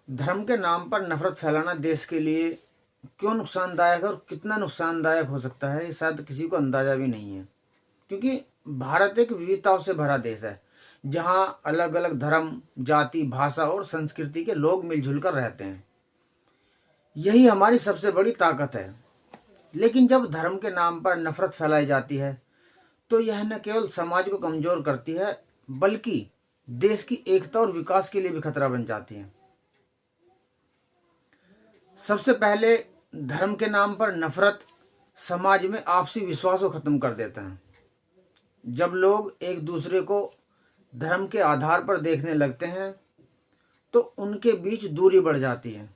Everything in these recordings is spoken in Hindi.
धर्म के नाम पर नफरत फैलाना देश के लिए क्यों नुकसानदायक है और कितना नुकसानदायक हो सकता है, ये शायद किसी को अंदाजा भी नहीं है। क्योंकि भारत एक विविधताओं से भरा देश है, जहाँ अलग अलग धर्म, जाति, भाषा और संस्कृति के लोग मिलजुल कर रहते हैं। यही हमारी सबसे बड़ी ताकत है। लेकिन जब धर्म के नाम पर नफरत फैलाई जाती है, तो यह न केवल समाज को कमजोर करती है, बल्कि देश की एकता और विकास के लिए भी खतरा बन जाती है। सबसे पहले, धर्म के नाम पर नफरत समाज में आपसी विश्वास को खत्म कर देता है। जब लोग एक दूसरे को धर्म के आधार पर देखने लगते हैं, तो उनके बीच दूरी बढ़ जाती है।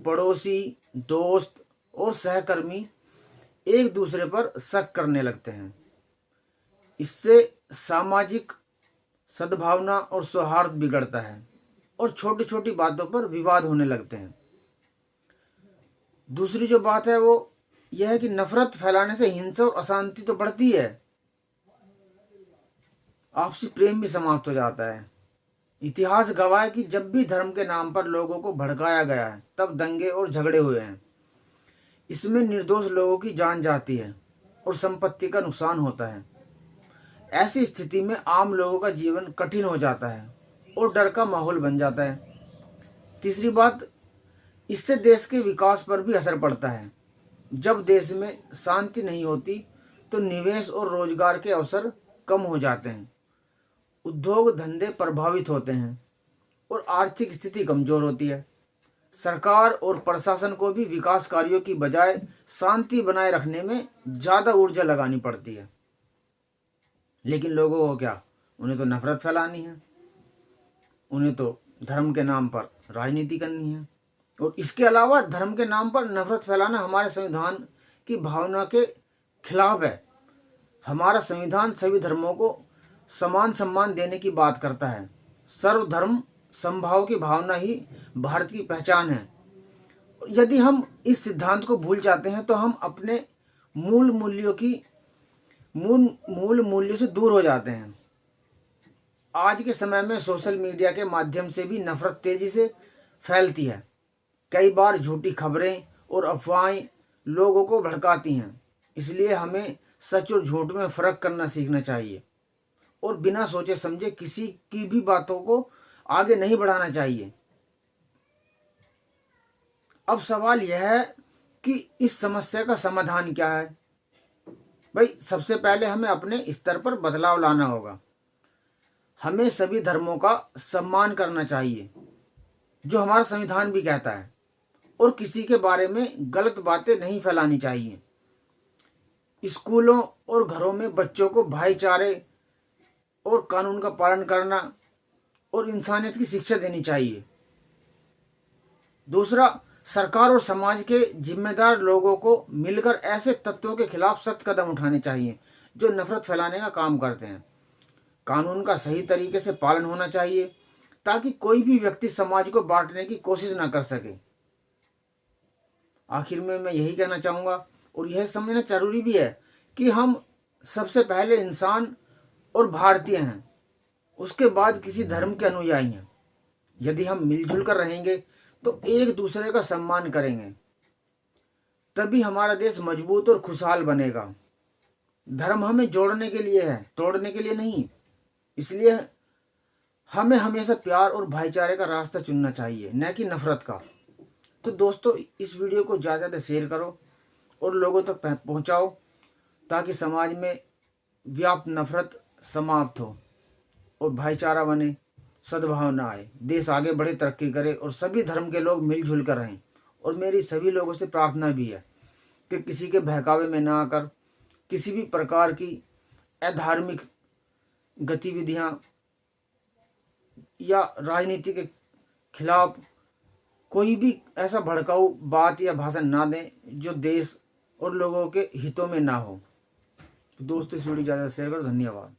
पड़ोसी, दोस्त और सहकर्मी एक दूसरे पर शक करने लगते हैं। इससे सामाजिक सद्भावना और सौहार्द बिगड़ता है और छोटी छोटी बातों पर विवाद होने लगते हैं। दूसरी जो बात है वो यह है कि नफरत फैलाने से हिंसा और अशांति तो बढ़ती है, आपसी प्रेम भी समाप्त हो जाता है। इतिहास गवाह है कि जब भी धर्म के नाम पर लोगों को भड़काया गया है, तब दंगे और झगड़े हुए हैं। इसमें निर्दोष लोगों की जान जाती है और संपत्ति का नुकसान होता है। ऐसी स्थिति में आम लोगों का जीवन कठिन हो जाता है और डर का माहौल बन जाता है। तीसरी बात, इससे देश के विकास पर भी असर पड़ता है। जब देश में शांति नहीं होती, तो निवेश और रोजगार के अवसर कम हो जाते हैं, उद्योग धंधे प्रभावित होते हैं और आर्थिक स्थिति कमजोर होती है। सरकार और प्रशासन को भी विकास कार्यों की बजाय शांति बनाए रखने में ज्यादा ऊर्जा लगानी पड़ती है। लेकिन लोगों को क्या, उन्हें तो नफरत फैलानी है, उन्हें तो धर्म के नाम पर राजनीति करनी है। और इसके अलावा धर्म के नाम पर नफरत फैलाना हमारे संविधान की भावना के खिलाफ है। हमारा संविधान सभी धर्मों को समान सम्मान देने की बात करता है। सर्वधर्म समभाव की भावना ही भारत की पहचान है। यदि हम इस सिद्धांत को भूल जाते हैं, तो हम अपने मूल मूल्यों से दूर हो जाते हैं। आज के समय में सोशल मीडिया के माध्यम से भी नफरत तेजी से फैलती है। कई बार झूठी खबरें और अफवाहें लोगों को भड़काती हैं। इसलिए हमें सच और झूठ में फर्क करना सीखना चाहिए और बिना सोचे समझे किसी की भी बातों को आगे नहीं बढ़ाना चाहिए। अब सवाल यह है कि इस समस्या का समाधान क्या है। भाई, सबसे पहले हमें अपने स्तर पर बदलाव लाना होगा। हमें सभी धर्मों का सम्मान करना चाहिए, जो हमारा संविधान भी कहता है, और किसी के बारे में गलत बातें नहीं फैलानी चाहिए। स्कूलों और घरों में बच्चों को भाईचारे और कानून का पालन करना और इंसानियत की शिक्षा देनी चाहिए। दूसरा, सरकार और समाज के जिम्मेदार लोगों को मिलकर ऐसे तत्वों के खिलाफ सख्त कदम उठाने चाहिए जो नफरत फैलाने का काम करते हैं। कानून का सही तरीके से पालन होना चाहिए, ताकि कोई भी व्यक्ति समाज को बांटने की कोशिश ना कर सके। आखिर में मैं यही कहना चाहूँगा, और यह समझना जरूरी भी है कि हम सबसे पहले इंसान और भारतीय हैं, उसके बाद किसी धर्म के अनुयायी हैं। यदि हम मिलजुल कर रहेंगे तो एक दूसरे का सम्मान करेंगे, तभी हमारा देश मजबूत और खुशहाल बनेगा। धर्म हमें जोड़ने के लिए है, तोड़ने के लिए नहीं। इसलिए हमें हमेशा प्यार और भाईचारे का रास्ता चुनना चाहिए, न कि नफरत का। तो दोस्तों, इस वीडियो को ज़्यादा से ज़्यादा शेयर करो और लोगों तक पहुंचाओ, ताकि समाज में व्याप्त नफरत समाप्त हो और भाईचारा बने, सद्भावना आए, देश आगे बढ़े, तरक्की करे और सभी धर्म के लोग मिलजुल कर रहें। और मेरी सभी लोगों से प्रार्थना भी है कि किसी के बहकावे में ना आकर किसी भी प्रकार की अधार्मिक गतिविधियां या राजनीति के खिलाफ कोई भी ऐसा भड़काऊ बात या भाषण ना दें जो देश और लोगों के हितों में ना हो। तो दोस्तों, इस वीडियो ज़्यादा शेयर करो। धन्यवाद।